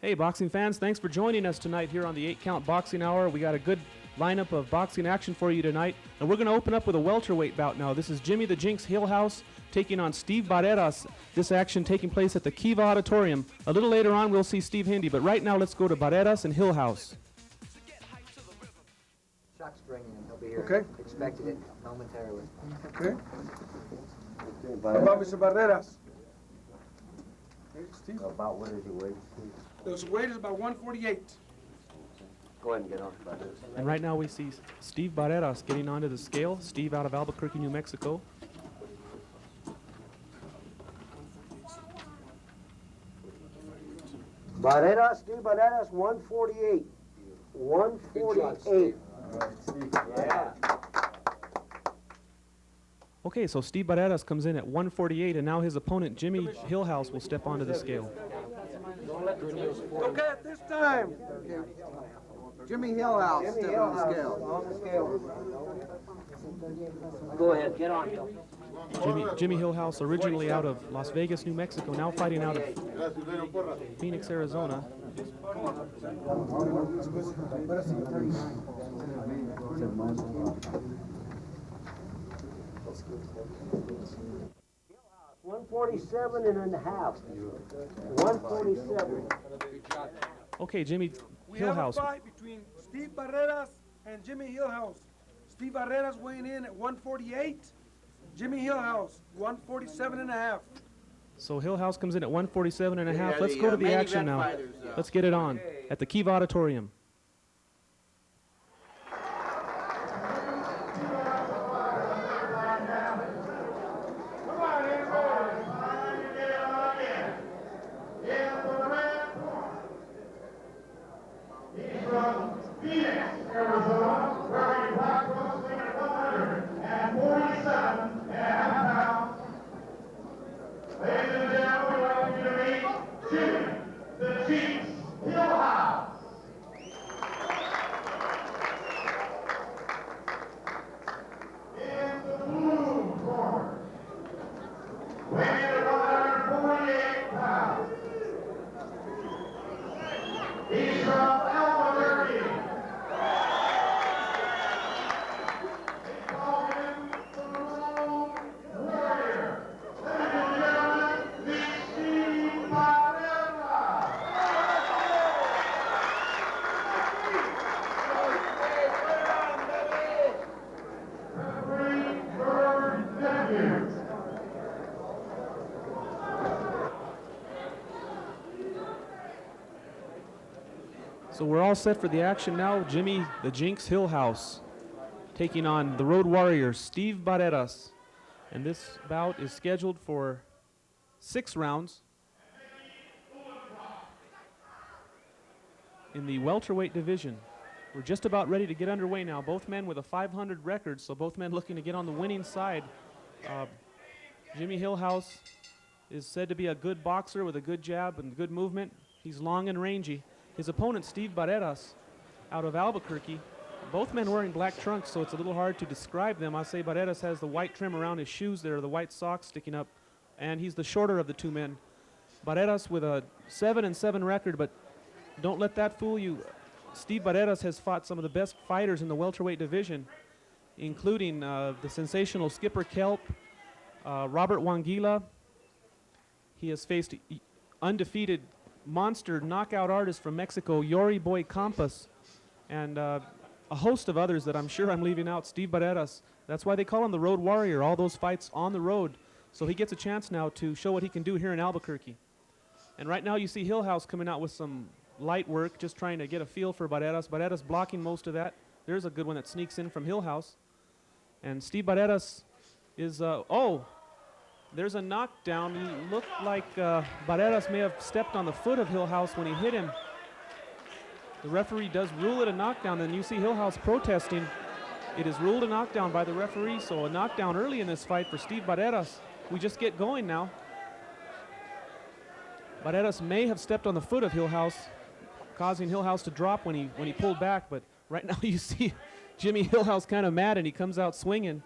Hey, boxing fans, thanks for joining us tonight here on the 8-Count Boxing Hour. We got a good lineup of boxing action for you tonight, and we're going to open up with a welterweight bout now. This is Jimmy the Jinx Hillhouse taking on Steve Barreras. This action taking place at the Kiva Auditorium. A little later on, we'll see Steve Hindi, but right now, let's go to Barreras and Hillhouse. Chuck's bringing him. He'll be here. Okay. Expected it momentarily. Okay. How about Mr. Barreras? Okay, Steve. About what is your weight, Steve? His weight is about 148. Go ahead and get on about this. And right now we see Steve Barreras getting onto the scale. Steve out of Albuquerque, New Mexico. Barreras, Steve Barreras, 148. 148. Yeah. Okay, so Steve Barreras comes in at 148, and now his opponent, Jimmy Hillhouse, will step onto the scale. Okay, at this time, Jimmy Hillhouse step on the scale. On the scale. Go ahead, get on. Jimmy Hillhouse, originally out of Las Vegas, New Mexico, now fighting out of Phoenix, Arizona. Hillhouse, 147 and a half. 147. Okay, Jimmy We have a Hillhouse. fight between Steve Barreras and Jimmy Hillhouse. Steve Barreras weighing in at 148. Jimmy Hillhouse, 147 and a half. So Hillhouse comes in at 147 and a half. Let's go to the action now. Let's get it on at the Kiva Auditorium. He's from Albuquerque. They call him the Road Warrior. Ladies and gentlemen, meet Steve Barreras. Referee Bird Nephew. So we're all set for the action now. Jimmy the Jinx Hillhouse taking on the Road Warrior, Steve Barreras. And this bout is scheduled for 6 rounds in the welterweight division. We're just about ready to get underway now. Both men with a 500 record, so both men looking to get on the winning side. Jimmy Hillhouse is said to be a good boxer with a good jab and good movement. He's long and rangy. His opponent, Steve Barreras, out of Albuquerque. Both men wearing black trunks, so it's a little hard to describe them. I say Barreras has the white trim around his shoes there, the white socks sticking up, and he's the shorter of the two men. Barreras with a 7-7 record, but don't let that fool you. Steve Barreras has fought some of the best fighters in the welterweight division, including the sensational Skipper Kelp, Robert Wangila. He has faced undefeated monster knockout artist from Mexico, Yori Boy Campas, and a host of others that I'm sure I'm leaving out. Steve Barreras, that's why they call him the Road Warrior, all those fights on the road. So he gets a chance now to show what he can do here in Albuquerque. And right now you see Hillhouse coming out with some light work, just trying to get a feel for Barreras. Barreras blocking most of that. There's a good one that sneaks in from Hillhouse. And Steve Barreras is, there's a knockdown. It looked like Barreras may have stepped on the foot of Hillhouse when he hit him. The referee does rule it a knockdown, and you see Hillhouse protesting. It is ruled a knockdown by the referee, so a knockdown early in this fight for Steve Barreras. We just get going now. Barreras may have stepped on the foot of Hillhouse, causing Hillhouse to drop when he pulled back, but right now you see Jimmy Hillhouse kind of mad, and he comes out swinging.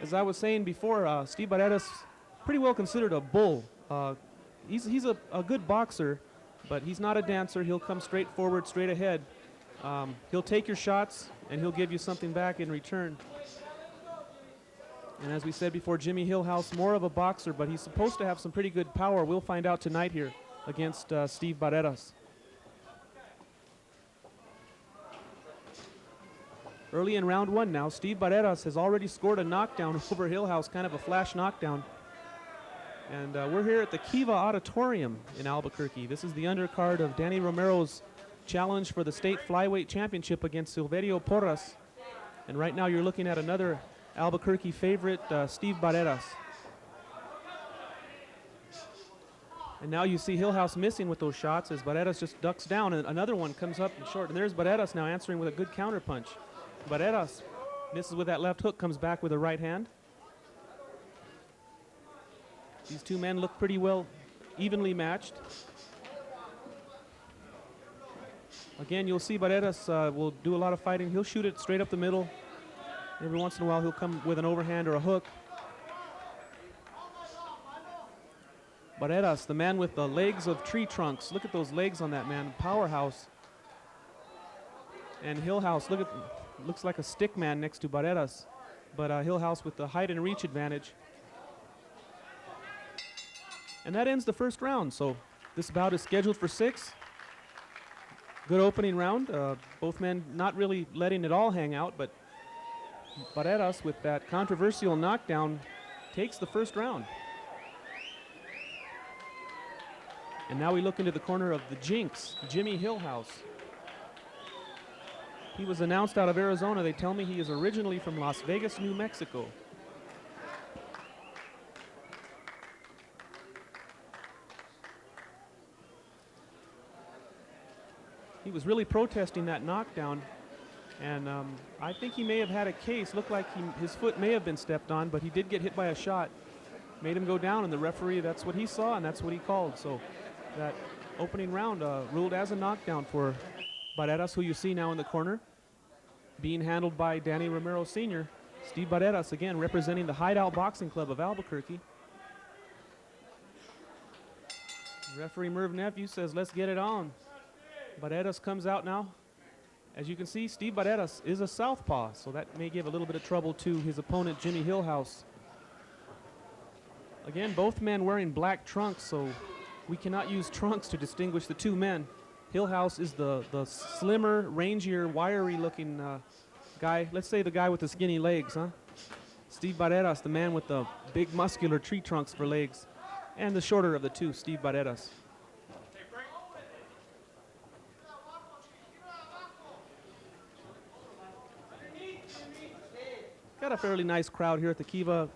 As I was saying before, Steve Barreras pretty well considered a bull. He's a good boxer, but he's not a dancer. He'll come straight forward, straight ahead. He'll take your shots, and he'll give you something back in return. And as we said before, Jimmy Hillhouse, more of a boxer, but he's supposed to have some pretty good power. We'll find out tonight here against Steve Barreras. Early in round one now, Steve Barreras has already scored a knockdown over Hillhouse, kind of a flash knockdown. And we're here at the Kiva Auditorium in Albuquerque. This is the undercard of Danny Romero's challenge for the state flyweight championship against Silverio Porras. And right now you're looking at another Albuquerque favorite, Steve Barreras. And now you see Hillhouse missing with those shots as Barreras just ducks down, and another one comes up and short. And there's Barreras now answering with a good counter punch. Barreras misses with that left hook, comes back with a right hand. These two men look pretty well evenly matched. Again, you'll see Barreras will do a lot of fighting. He'll shoot it straight up the middle. Every once in a while, he'll come with an overhand or a hook. Barreras, the man with the legs of tree trunks. Look at those legs on that man, powerhouse. And Hillhouse, looks like a stick man next to Barreras. But Hillhouse with the height and reach advantage. And that ends the first round. So this bout is scheduled for 6. Good opening round. Both men not really letting it all hang out, but Barreras with that controversial knockdown takes the first round. And now we look into the corner of the Jinx, Jimmy Hillhouse. He was announced out of Arizona. They tell me he is originally from Las Vegas, New Mexico. He was really protesting that knockdown, and I think he may have had a case. Looked like his foot may have been stepped on, but he did get hit by a shot. Made him go down, and the referee, that's what he saw, and that's what he called. So that opening round ruled as a knockdown for Barreras, who you see now in the corner, being handled by Danny Romero Sr. Steve Barreras, again, representing the Hideout Boxing Club of Albuquerque. Referee Merv Nephew says, let's get it on. Barreras comes out now. As you can see, Steve Barreras is a southpaw, so that may give a little bit of trouble to his opponent, Jimmy Hillhouse. Again, both men wearing black trunks, so we cannot use trunks to distinguish the two men. Hillhouse is the slimmer, rangier, wiry-looking guy. Let's say the guy with the skinny legs, huh? Steve Barreras, the man with the big muscular tree trunks for legs. And the shorter of the two, Steve Barreras. Got a fairly nice crowd here at the Kiva.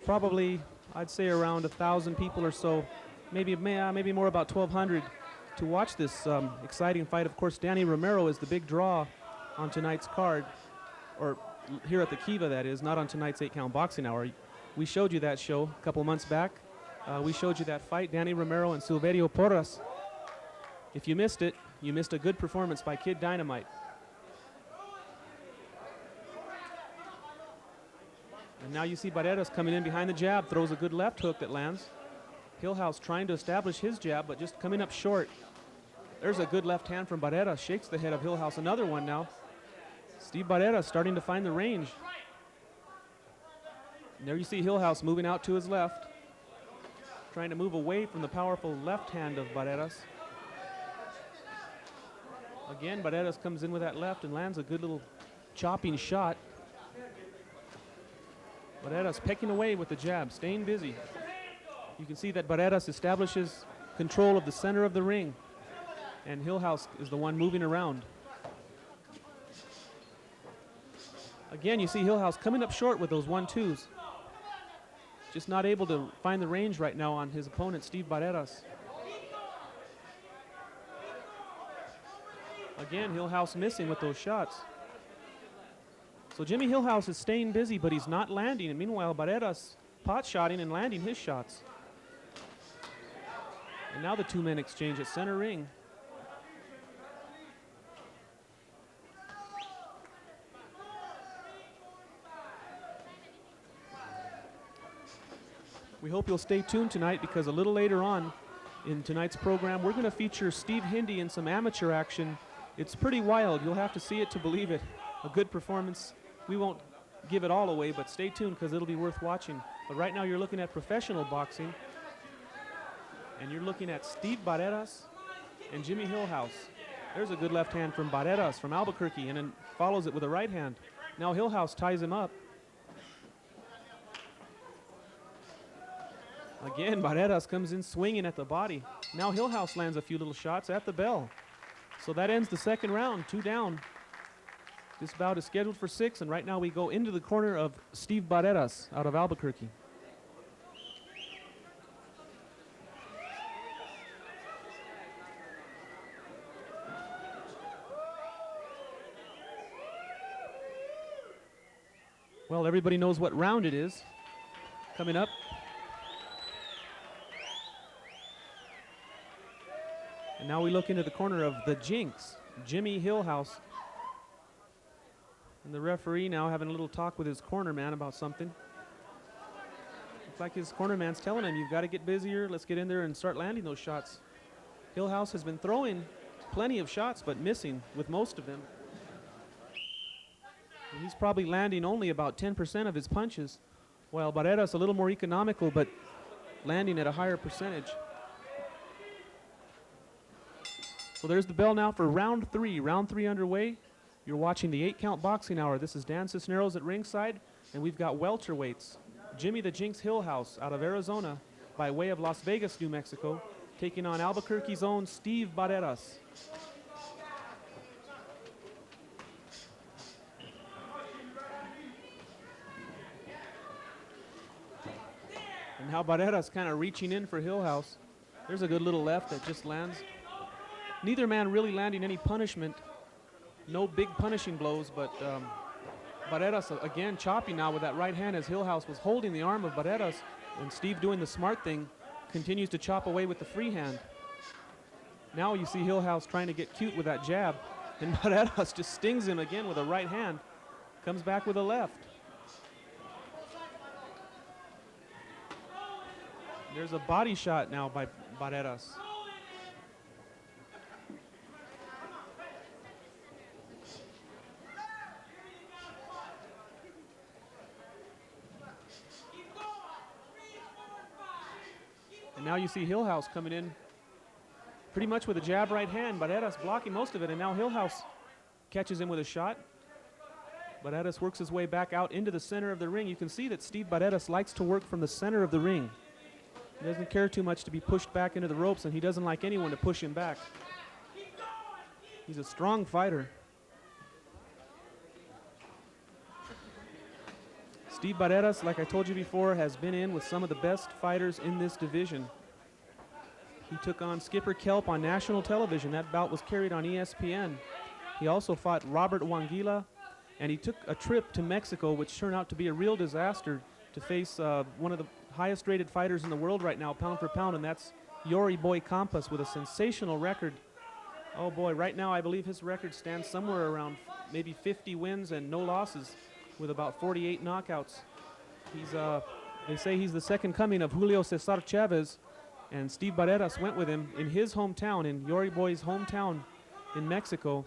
Probably, I'd say around 1,000 people or so. Maybe more about 1,200 to watch this exciting fight. Of course, Danny Romero is the big draw on tonight's card, or here at the Kiva, that is, not on tonight's 8-count boxing hour. We showed you that show a couple months back. We showed you that fight, Danny Romero and Silverio Porras. If you missed it, you missed a good performance by Kid Dynamite. And now you see Barreras coming in behind the jab, throws a good left hook that lands. Hillhouse trying to establish his jab, but just coming up short. There's a good left hand from Barreras, shakes the head of Hillhouse. Another one now. Steve Barreras starting to find the range. And there you see Hillhouse moving out to his left, trying to move away from the powerful left hand of Barreras. Again, Barreras comes in with that left and lands a good little chopping shot. Barreras pecking away with the jab, staying busy. You can see that Barreras establishes control of the center of the ring, and Hillhouse is the one moving around. Again, you see Hillhouse coming up short with those 1-2s. Just not able to find the range right now on his opponent, Steve Barreras. Again, Hillhouse missing with those shots. So Jimmy Hillhouse is staying busy, but he's not landing. And meanwhile, Barreras pot-shotting and landing his shots. And now the two men exchange at center ring. We hope you'll stay tuned tonight, because a little later on, In tonight's program, we're going to feature Steve Hindy in some amateur action. It's pretty wild. You'll have to see it to believe it. A good performance. We won't give it all away, but stay tuned because it'll be worth watching. But right now you're looking at professional boxing, and you're looking at Steve Barreras and Jimmy Hillhouse. There's a good left hand from Barreras from Albuquerque, and then follows it with a right hand. Now Hillhouse ties him up. Again, Barreras comes in swinging at the body. Now Hillhouse lands a few little shots at the bell. So that ends the second round, 2 down. This bout is scheduled for 6, and right now we go into the corner of Steve Barreras out of Albuquerque. Well, everybody knows what round it is. Coming up. And now we look into the corner of the Jinx, Jimmy Hillhouse. And the referee now having a little talk with his corner man about something. Looks like his corner man's telling him, you've got to get busier. Let's get in there and start landing those shots. Hillhouse has been throwing plenty of shots, but missing with most of them. And he's probably landing only about 10% of his punches, while Barreras a little more economical, but landing at a higher percentage. So there's the bell now for round 3. Round 3 underway. You're watching the 8-count boxing hour. This is Dan Cisneros at ringside, and we've got welterweights. Jimmy the Jinx Hillhouse out of Arizona by way of Las Vegas, New Mexico, taking on Albuquerque's own Steve Barreras. And now Barreras kind of reaching in for Hillhouse. There's a good little left that just lands. Neither man really landing any punishment. No big punishing blows, but Barreras again chopping now with that right hand as Hillhouse was holding the arm of Barreras, and Steve doing the smart thing, continues to chop away with the free hand. Now you see Hillhouse trying to get cute with that jab, and Barreras just stings him again with a right hand, comes back with a left. There's a body shot now by Barreras. And now you see Hillhouse coming in pretty much with a jab right hand. Barreras blocking most of it, and now Hillhouse catches him with a shot. Barreras works his way back out into the center of the ring. You can see that Steve Barreras likes to work from the center of the ring. He doesn't care too much to be pushed back into the ropes, and he doesn't like anyone to push him back. He's a strong fighter. Steve Barreras, like I told you before, has been in with some of the best fighters in this division. He took on Skipper Kelp on national television. That bout was carried on ESPN. He also fought Robert Wangila, and he took a trip to Mexico, which turned out to be a real disaster, to face one of the highest rated fighters in the world right now, pound for pound, and that's Yori Boy Campas with a sensational record. Oh boy, right now I believe his record stands somewhere around maybe 50 wins and no losses, with about 48 knockouts. He's, they say he's the second coming of Julio Cesar Chavez, and Steve Barreras went with him in his hometown, in Yori Boy's hometown in Mexico,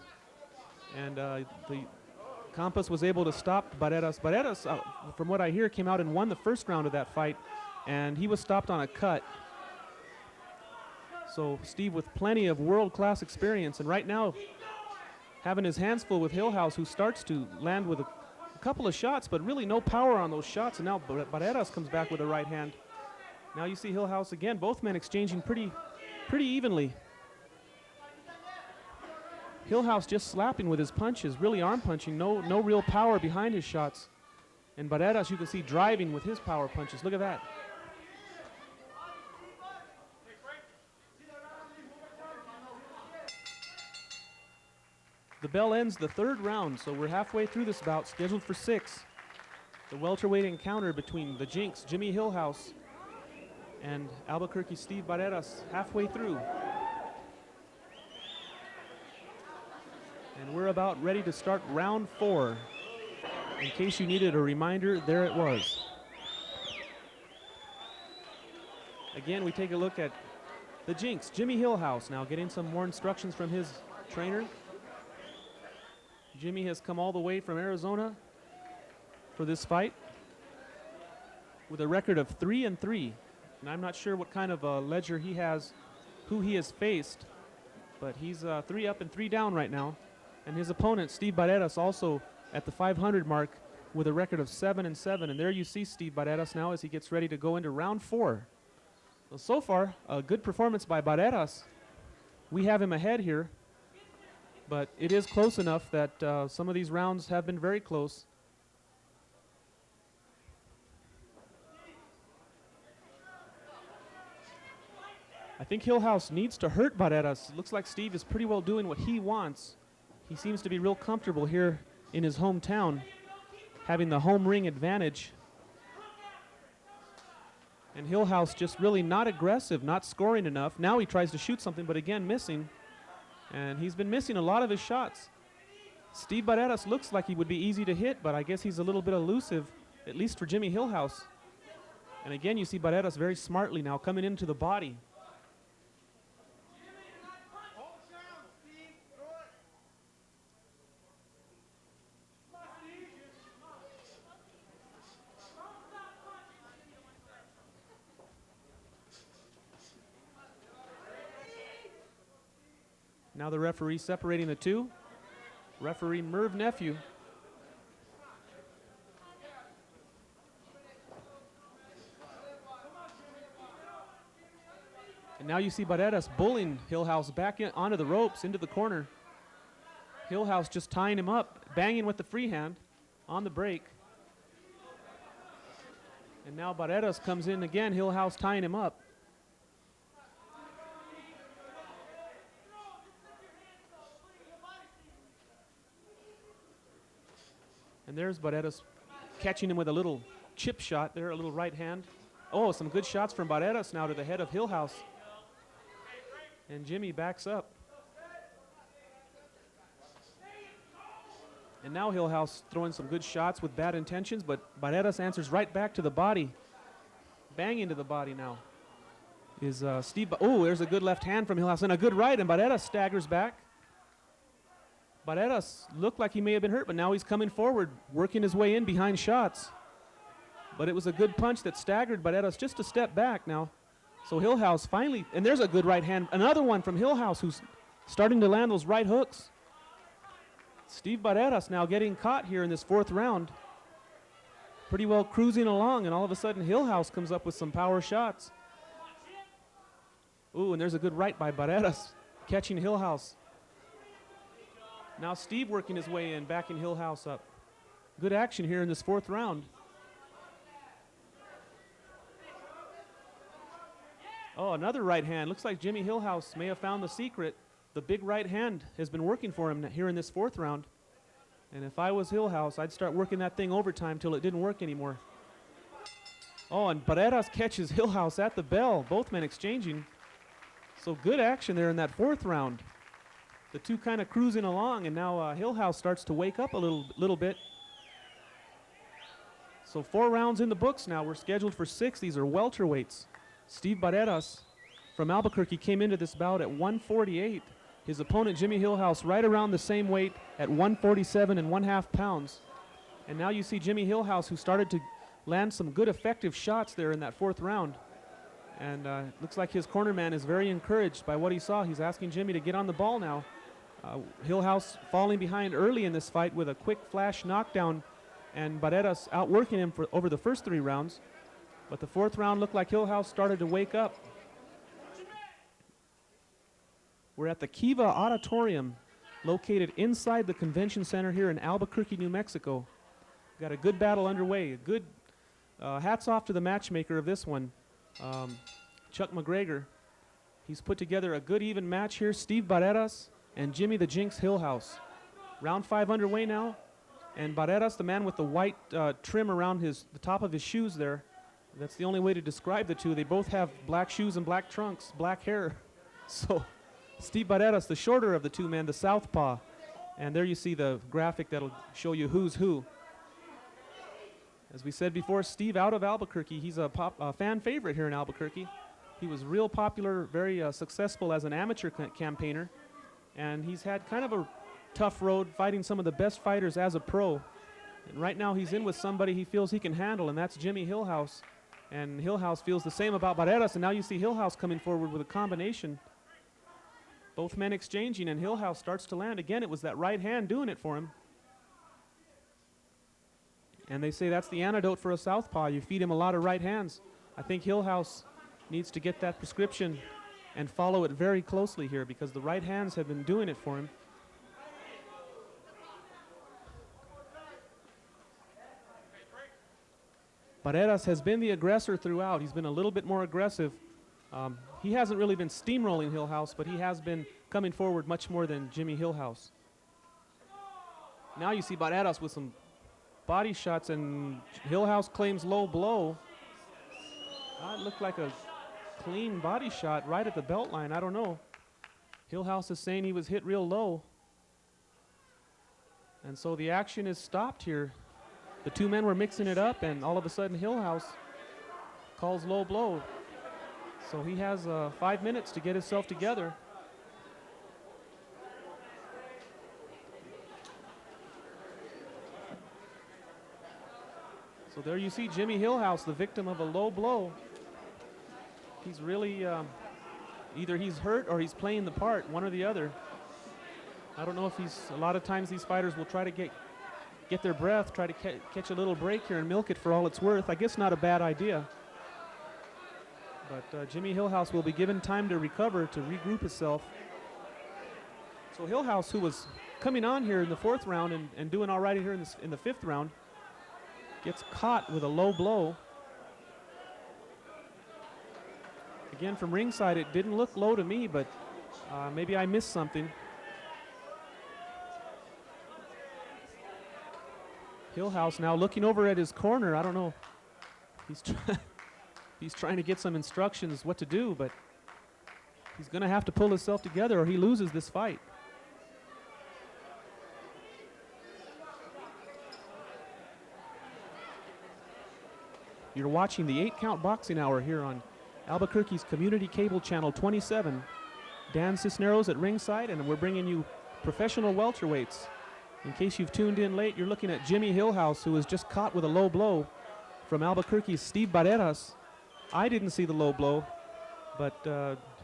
and the Campas was able to stop Barreras. Barreras, from what I hear, came out and won the first round of that fight, and he was stopped on a cut. So Steve with plenty of world-class experience, and right now having his hands full with Hillhouse, who starts to land with a couple of shots, but really no power on those shots, and now Barreras comes back with a right hand. Now you see Hillhouse again, both men exchanging pretty evenly. Hillhouse just slapping with his punches, really arm punching, no real power behind his shots. And Barreras, you can see driving with his power punches. Look at that. The bell ends the third round, so we're halfway through this bout, scheduled for 6. The welterweight encounter between the Jinx, Jimmy Hillhouse, and Albuquerque Steve Barreras, halfway through. And we're about ready to start round 4. In case you needed a reminder, there it was. Again, we take a look at the Jinx, Jimmy Hillhouse, now getting some more instructions from his trainer. Jimmy has come all the way from Arizona for this fight with a record of 3-3. And I'm not sure what kind of a ledger he has, who he has faced, but he's 3 up and 3 down right now. And his opponent, Steve Barreras, also at the 500 mark with a record of 7-7. And there you see Steve Barreras now as he gets ready to go into round 4. So far, a good performance by Barreras. We have him ahead here, but it is close enough that some of these rounds have been very close. I think Hillhouse needs to hurt Barreras. Looks like Steve is pretty well doing what he wants. He seems to be real comfortable here in his hometown, having the home ring advantage. And Hillhouse just really not aggressive, not scoring enough. Now he tries to shoot something, but again missing. And he's been missing a lot of his shots. Steve Barreras looks like he would be easy to hit, but I guess he's a little bit elusive, at least for Jimmy Hillhouse. And again, you see Barreras very smartly now coming into the body. Now the referee separating the two. Referee Merv Nephew. And now you see Barreras bullying Hillhouse back onto the ropes, into the corner. Hillhouse just tying him up, banging with the free hand on the break. And now Barreras comes in again, Hillhouse tying him up. And there's Barreras catching him with a little chip shot there, a little right hand. Oh, some good shots from Barreras now to the head of Hillhouse. And Jimmy backs up. And now Hillhouse throwing some good shots with bad intentions, but Barreras answers right back to the body. Banging to the body now is Steve. Oh, there's a good left hand from Hillhouse and a good right, and Barreras staggers back. Barreras looked like he may have been hurt, but now he's coming forward, working his way in behind shots. But it was a good punch that staggered Barreras just a step back now. So Hillhouse finally, and there's a good right hand, another one from Hillhouse who's starting to land those right hooks. Steve Barreras now getting caught here in this 4th round. Pretty well cruising along, and all of a sudden Hillhouse comes up with some power shots. Ooh, and there's a good right by Barreras, catching Hillhouse. Now Steve working his way in, backing Hillhouse up. Good action here in this 4th round. Oh, another right hand. Looks like Jimmy Hillhouse may have found the secret. The big right hand has been working for him here in this 4th round. And if I was Hillhouse, I'd start working that thing overtime till it didn't work anymore. Oh, and Barreras catches Hillhouse at the bell. Both men exchanging. So good action there in that 4th round. The two kind of cruising along, and now Hillhouse starts to wake up a little bit. So 4 rounds in the books now. We're scheduled for 6. These are welterweights. Steve Barreras from Albuquerque came into this bout at 148. His opponent, Jimmy Hillhouse, right around the same weight at 147 1/2 pounds. And now you see Jimmy Hillhouse, who started to land some good effective shots there in that 4th round. And looks like his corner man is very encouraged by what he saw. He's asking Jimmy to get on the ball now. Hillhouse falling behind early in this fight with a quick flash knockdown, and Barreras outworking him over the first 3 rounds. But the 4th round looked like Hillhouse started to wake up. We're at the Kiva Auditorium, located inside the convention center here in Albuquerque, New Mexico. Got a good battle underway. A good hats off to the matchmaker of this one, Chuck McGregor. He's put together a good even match here. Steve Barreras and Jimmy the Jinx Hillhouse. Round 5 underway now. And Barreras, the man with the white trim around the top of his shoes there. That's the only way to describe the two. They both have black shoes and black trunks, black hair. So Steve Barreras, the shorter of the two men, the southpaw. And there you see the graphic that'll show you who's who. As we said before, Steve out of Albuquerque. He's a fan favorite here in Albuquerque. He was real popular, very successful as an amateur campaigner, and he's had kind of a tough road fighting some of the best fighters as a pro. And right now he's in with somebody he feels he can handle, and that's Jimmy Hillhouse. And Hillhouse feels the same about Barreras, and now you see Hillhouse coming forward with a combination. Both men exchanging, and Hillhouse starts to land. Again, it was that right hand doing it for him. And they say that's the antidote for a southpaw. You feed him a lot of right hands. I think Hillhouse needs to get that prescription and follow it very closely here, because the right hands have been doing it for him. Barreras has been the aggressor throughout. He's been a little bit more aggressive. He hasn't really been steamrolling Hillhouse, but he has been coming forward much more than Jimmy Hillhouse. Now you see Barreras with some body shots, and Hillhouse claims low blow. It looked like a clean body shot right at the belt line. I don't know. Hillhouse is saying he was hit real low. And so the action is stopped here. The two men were mixing it up, and all of a sudden Hillhouse calls low blow. So he has 5 minutes to get himself together. So there you see Jimmy Hillhouse, the victim of a low blow. He's really, either he's hurt or he's playing the part, one or the other. I don't know if he's, a lot of times these fighters will try to get their breath, try to catch a little break here and milk it for all it's worth. I guess not a bad idea. But Jimmy Hillhouse will be given time to recover, to regroup himself. So Hillhouse, who was coming on here in the 4th round and doing all right here in the 5th round, gets caught with a low blow. Again, from ringside, it didn't look low to me, but maybe I missed something. Hillhouse now looking over at his corner. I don't know. He's trying to get some instructions what to do, but he's going to have to pull himself together or he loses this fight. You're watching the 8-Count Boxing Hour here on Albuquerque's Community Cable Channel 27. Dan Cisneros at ringside, and we're bringing you professional welterweights. In case you've tuned in late, you're looking at Jimmy Hillhouse, who was just caught with a low blow from Albuquerque's Steve Barreras. I didn't see the low blow, but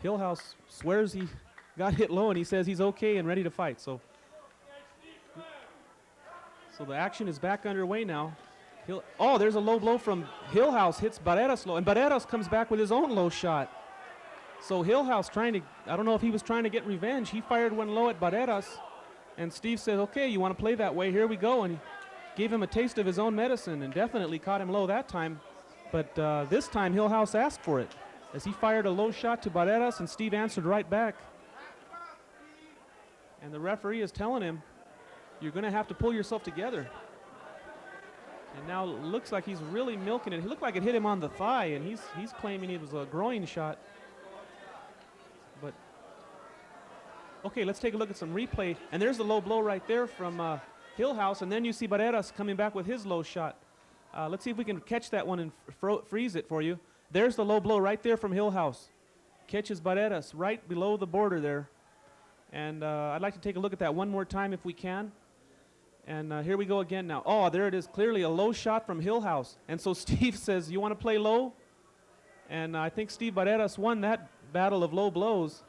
Hillhouse swears he got hit low, and he says he's okay and ready to fight. So the action is back underway now. Oh, there's a low blow from Hillhouse, hits Barreras low, and Barreras comes back with his own low shot. So Hillhouse trying to, I don't know if he was trying to get revenge. He fired one low at Barreras, and Steve said, okay, you want to play that way, here we go. And he gave him a taste of his own medicine and definitely caught him low that time. But this time Hillhouse asked for it as he fired a low shot to Barreras, and Steve answered right back. And the referee is telling him, you're going to have to pull yourself together. And now it looks like he's really milking it. He looked like it hit him on the thigh, and he's claiming it was a groin shot. But okay, let's take a look at some replay. And there's the low blow right there from Hillhouse, and then you see Barreras coming back with his low shot. Let's see if we can catch that one and freeze it for you. There's the low blow right there from Hillhouse. Catches Barreras right below the border there. And I'd like to take a look at that one more time if we can. And here we go again now. Oh, there it is, clearly a low shot from Hillhouse. And so Steve says, you want to play low? And I think Steve Barreras won that battle of low blows.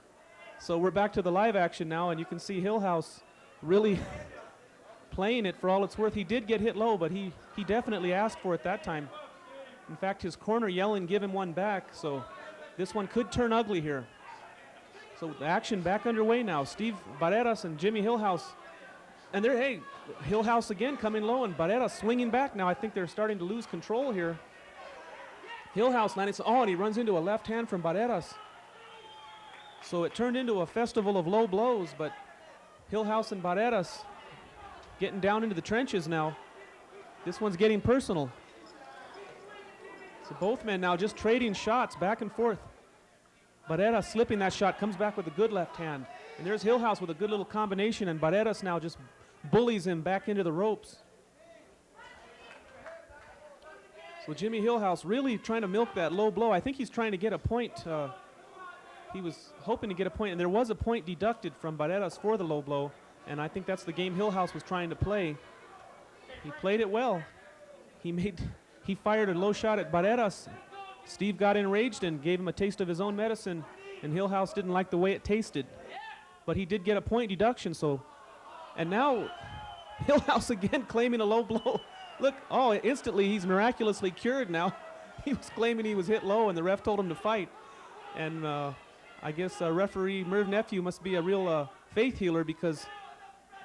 So we're back to the live action now, and you can see Hillhouse really playing it for all it's worth. He did get hit low, but he definitely asked for it that time. In fact, his corner yelling, give him one back. So this one could turn ugly here. So the action back underway now. Steve Barreras and Jimmy Hillhouse. And there, hey, Hillhouse again coming low, and Barreras swinging back now. I think they're starting to lose control here. Hillhouse landing, and he runs into a left hand from Barreras. So it turned into a festival of low blows, but Hillhouse and Barreras getting down into the trenches now. This one's getting personal. So both men now just trading shots back and forth. Barreras slipping that shot, comes back with a good left hand. And there's Hillhouse with a good little combination, and Barreras now just bullies him back into the ropes. So Jimmy Hillhouse really trying to milk that low blow. I think he's trying to get a point. He was hoping to get a point, and there was a point deducted from Barreras for the low blow, and I think that's the game Hillhouse was trying to play. He played it well. He fired a low shot at Barreras. Steve got enraged and gave him a taste of his own medicine, and Hillhouse didn't like the way it tasted. But he did get a point deduction, so. And now Hillhouse again claiming a low blow. Look, oh, instantly he's miraculously cured now. He was claiming he was hit low, and the ref told him to fight. And I guess referee Merv Nephew must be a real faith healer, because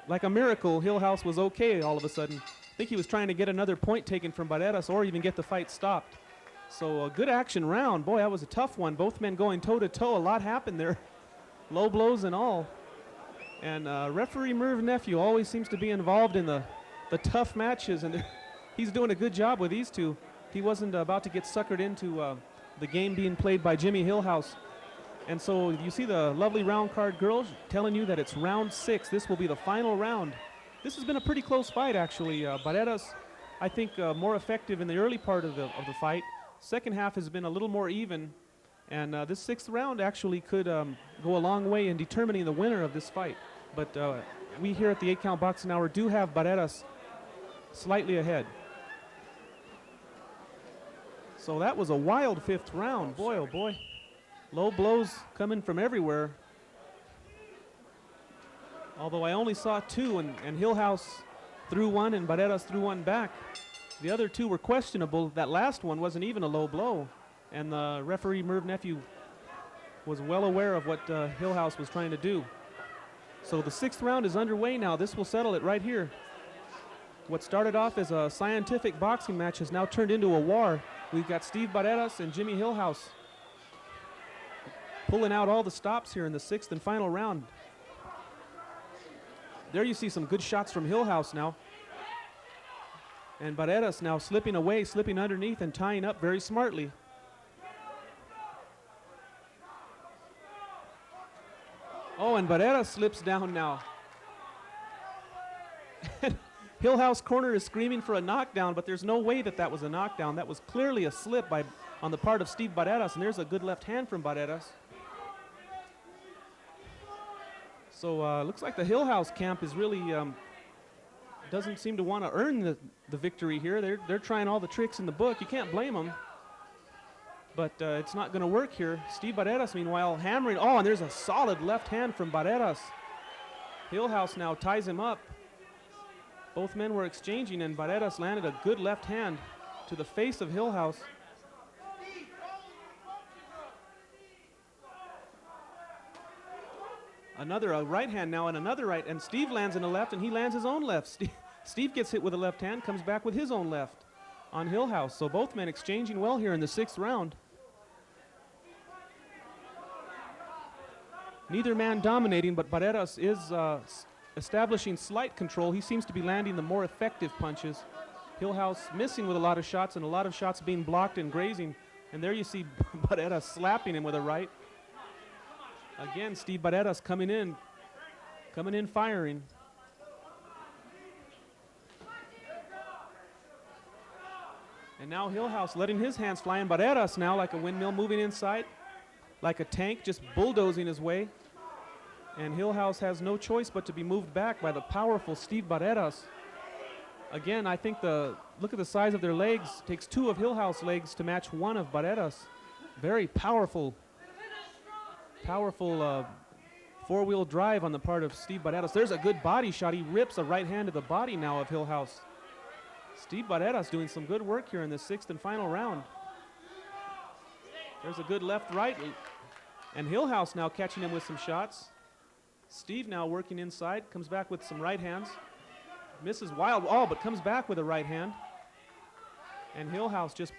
like a miracle, Hillhouse was okay all of a sudden. I think he was trying to get another point taken from Barreras or even get the fight stopped. So a good action round. Boy, that was a tough one. Both men going toe-to-toe. A lot happened there. Low blows and all. And referee Merv Nephew always seems to be involved in the tough matches, and he's doing a good job with these two. He wasn't about to get suckered into the game being played by Jimmy Hillhouse. And so you see the lovely round card girls telling you that it's round 6. This will be the final round. This has been a pretty close fight, actually. Barreras, I think, more effective in the early part of the fight. Second half has been a little more even. And this 6th round actually could go a long way in determining the winner of this fight. But we here at the 8 Count Boxing Hour do have Barreras slightly ahead. So that was a wild 5th round. Boy, oh boy. Low blows coming from everywhere. Although I only saw 2, and Hillhouse threw one and Barreras threw one back. The other 2 were questionable. That last one wasn't even a low blow. And the referee Merv Nephew was well aware of what Hillhouse was trying to do. So the 6th round is underway now. This will settle it right here. What started off as a scientific boxing match has now turned into a war. We've got Steve Barreras and Jimmy Hillhouse pulling out all the stops here in the 6th and final round. There you see some good shots from Hillhouse now. And Barreras now slipping away, slipping underneath and tying up very smartly. Oh, and Barreras slips down now. Hillhouse corner is screaming for a knockdown, but there's no way that was a knockdown. That was clearly a slip on the part of Steve Barreras, and there's a good left hand from Barreras. So looks like the Hillhouse camp is really doesn't seem to want to earn the victory here. They're trying all the tricks in the book. You can't blame them. But it's not going to work here. Steve Barreras, meanwhile, hammering. Oh, and there's a solid left hand from Barreras. Hillhouse now ties him up. Both men were exchanging, and Barreras landed a good left hand to the face of Hillhouse. Another right hand now, and another right, and Steve lands in a left, and he lands his own left. Steve gets hit with a left hand, comes back with his own left on Hillhouse. So both men exchanging well here in the 6th round. Neither man dominating, but Barreras is establishing slight control. He seems to be landing the more effective punches. Hillhouse missing with a lot of shots, and a lot of shots being blocked and grazing. And there you see Barreras slapping him with a right. Again, Steve Barreras coming in firing. And now Hillhouse letting his hands fly, and Barreras now like a windmill moving inside, like a tank just bulldozing his way. And Hillhouse has no choice but to be moved back by the powerful Steve Barreras. Again, I think look at the size of their legs. It takes 2 of Hillhouse legs to match 1 of Barreras. Very powerful four-wheel drive on the part of Steve Barreras. There's a good body shot. He rips a right hand to the body now of Hillhouse. Steve Barreras doing some good work here in the 6th and final round. There's a good left-right. And Hillhouse now catching him with some shots. Steve now working inside, comes back with some right hands. Misses wild, but comes back with a right hand. And Hillhouse just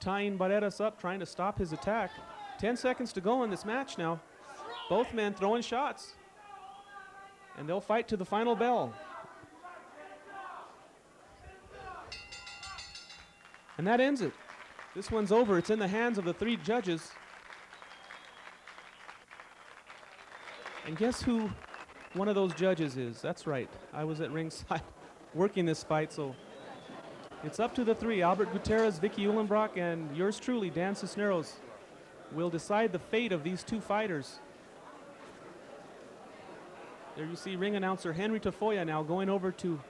tying Barreras up, trying to stop his attack. 10 seconds to go in this match now. Both men throwing shots. And they'll fight to the final bell. And that ends it. This one's over. It's in the hands of the 3 judges. And guess who one of those judges is? That's right. I was at ringside working this fight, so It's up to the three, Albert Gutierrez, Vicky Uhlenbrock, and yours truly, Dan Cisneros, will decide the fate of these two fighters. There you see ring announcer Henry Tafoya now going over to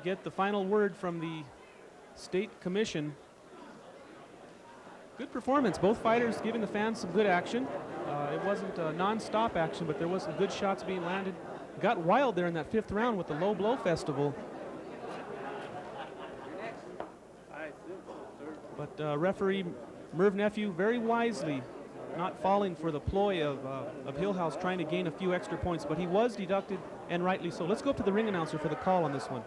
get the final word from the state commission. Good performance, both fighters giving the fans some good action. It wasn't non-stop action, but there was some good shots being landed. Got wild there in that 5th round with the low blow festival. But referee Merv Nephew very wisely not falling for the ploy of Hillhouse trying to gain a few extra points, but he was deducted, and rightly so. Let's go up to the ring announcer for the call on this one.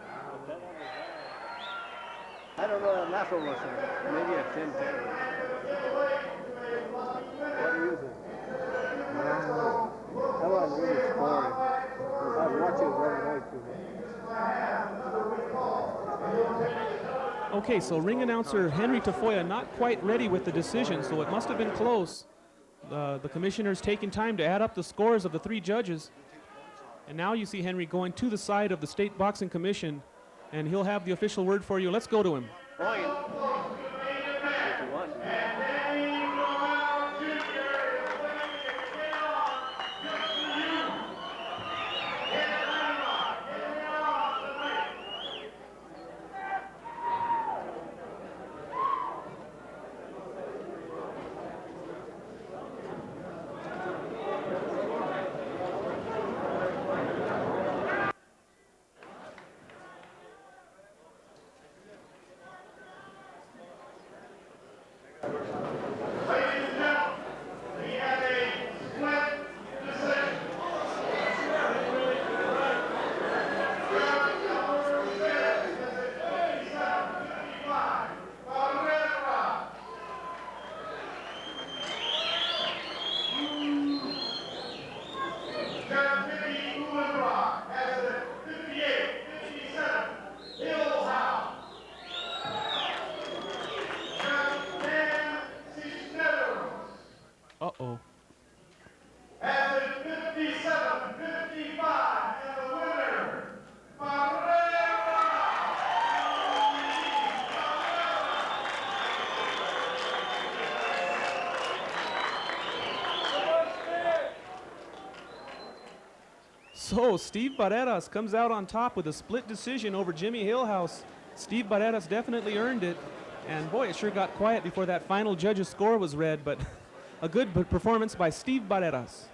I don't know, enough of us, maybe a 10-10. What do you think? I wasn't really scoring. I watch it every night. Okay, so ring announcer Henry Tafoya not quite ready with the decision, so it must have been close. The commissioner's taking time to add up the scores of the 3 judges. And now you see Henry going to the side of the State Boxing Commission, and he'll have the official word for you. Let's go to him. Point. Uh-oh. As a 57-55, and the winner, Barreras. So Steve Barreras comes out on top with a split decision over Jimmy Hillhouse. Steve Barreras definitely earned it, and boy, it sure got quiet before that final judge's score was read, but a good performance by Steve Barreras.